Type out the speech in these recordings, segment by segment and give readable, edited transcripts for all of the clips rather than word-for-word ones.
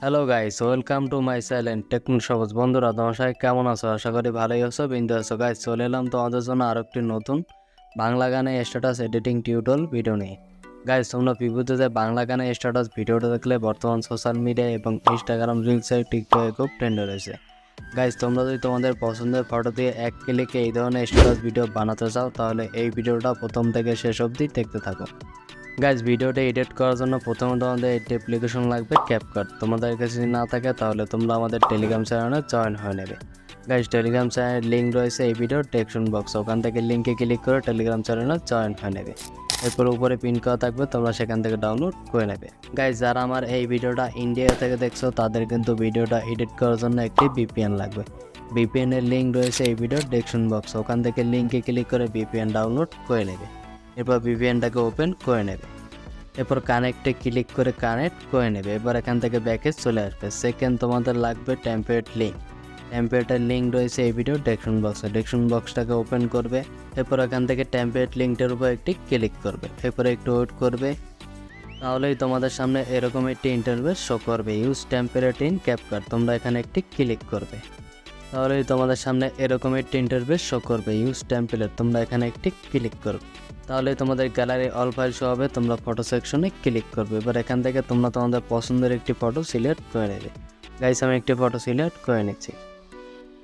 Hello guys, welcome to my channel technique সবুজ। বন্ধুরা, তোমার সবাই কেমন আছো? আশা করি ভালোই আছো, বিন্দু আছো। গাইস, চলে এলাম তোমাদের জন্য আরও একটি নতুন বাংলা গানে স্ট্যাটাস এডিটিং টিউটোরিয়াল ভিডিও নিয়ে। গাইস, তোমরা ভিডিওতে বাংলা গানে স্ট্যাটাস ভিডিওটা দেখলে বর্তমান সোশ্যাল মিডিয়া এবং ইনস্টাগ্রাম রিলসে টিকটকে খুব ট্রেন্ড রয়েছে। গাইস, তোমরা যদি তোমাদের পছন্দের ফটো দিয়ে এক ক্লিকে এই ধরনের স্ট্যাটাস ভিডিও বানাতে চাও, তাহলে এই ভিডিওটা প্রথম থেকে শেষ অবধি দেখতে থাকো। গাইজ, ভিডিওটা এডিট করার জন্য প্রথমে তোমাদের একটি অ্যাপ্লিকেশন লাগবে, ক্যাপকাট। তোমাদের কাছে যদি না থাকে তাহলে তোমরা আমাদের টেলিগ্রাম চ্যানেলে জয়েন হয়ে নেবে। গাইজ, টেলিগ্রাম চ্যানেলের লিঙ্ক রয়েছে এই ভিডিওর ডেসক্রিপশন বক্সে, ওখান থেকে লিঙ্কে ক্লিক করে টেলিগ্রাম চ্যানেলে জয়েন হয়ে নেবে। এরপর উপরে পিন করা থাকবে, তোমরা সেখান থেকে ডাউনলোড করে নেবে। গাইজ, যারা আমার এই ভিডিওটা ইন্ডিয়া থেকে দেখছো তাদের কিন্তু ভিডিওটা এডিট করার জন্য একটি ভিপিএন লাগবে। ভিপিএন এর লিঙ্ক রয়েছে এই ভিডিওর ডেসক্রিপশন বক্সে, ওখান থেকে লিঙ্কে ক্লিক করে ভিপিএন ডাউনলোড করে নেবে। এরপর ভিপিএনটাকে ওপেন করে নেবে। এরপর কানেক্টে ক্লিক করে কানেক্ট করে নেবে। এবার এখান থেকে ব্যাকে চলে আসবে। সেকেন্ড তোমাদের লাগবে টেমপ্লেট লিঙ্ক। টেমপ্লেটের লিঙ্ক রয়েছে এই ভিডিও ডেসক্রিপশন বক্সে, ডেসক্রিপশন বক্সটাকে ওপেন করবে। এরপর এখান থেকে টেমপ্লেট লিঙ্কটার উপর একটি ক্লিক করবে। এরপর একটু ওয়েট করবে, তাহলেই তোমাদের সামনে এরকম একটি ইন্টারফেস শো করবে, ইউজ টেমপ্লেট ইন ক্যাপকাট। তোমরা এখানে একটি ক্লিক করবে, তাহলেই তোমাদের সামনে এরকম একটি ইন্টারফেস শো করবে, ইউজ টেমপ্লেট। তোমরা এখানে একটি ক্লিক করবে, তাহলে তোমাদের গ্যালারি অল ফাইল শো হবে। তোমরা ফটো সেকশনে ক্লিক করবে। এবার এখান থেকে তোমরা তোমাদের পছন্দের একটি ফটো সিলেক্ট করে নেবে। গাইস, আমি একটি ফটো সিলেক্ট করে নিচ্ছি।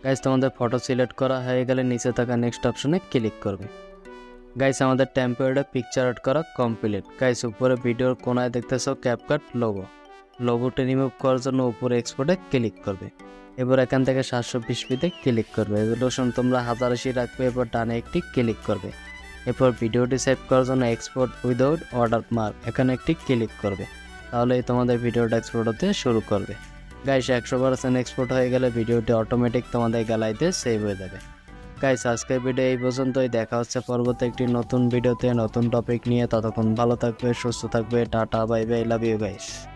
গাইস, তোমাদের ফটো সিলেক্ট করা হয়ে গেলে নিচে থাকা নেক্সট অপশনে ক্লিক করবে। গাইস, আমাদের টেম্পোরারি পিকচার অ্যাড করা কমপ্লিট। গাইস, উপরে ভিডিওর কোনায় দেখতেছো ক্যাপকাট লোগো। লোগোটি রিমুভ করার জন্য উপরে এক্সপোর্টে ক্লিক করবে। এবার এখান থেকে 720p-তে ক্লিক করবে। রেজোলিউশন তোমরা 1080 রাখবে। এবার ডানে একটি ক্লিক করবে। এরপর ভিডিওটি সেভ করার জন্য এক্সপোর্ট উইদাউট ওয়াটারমার্ক এখানে একটি ক্লিক করবে, তাহলেই তোমাদের ভিডিওটা এক্সপোর্ট হতে শুরু করবে। গাইস, 100% এক্সপোর্ট হয়ে গেলে ভিডিওটি অটোমেটিক তোমাদের গ্যালারিতে সেভ হয়ে যাবে। গাইস, আজকের ভিডিও এই পর্যন্তই। দেখা হচ্ছে পরবর্তী একটি নতুন ভিডিওতে নতুন টপিক নিয়ে। ততক্ষণ ভালো থাকবে, সুস্থ থাকবে। Tata, bye bye, love you guys.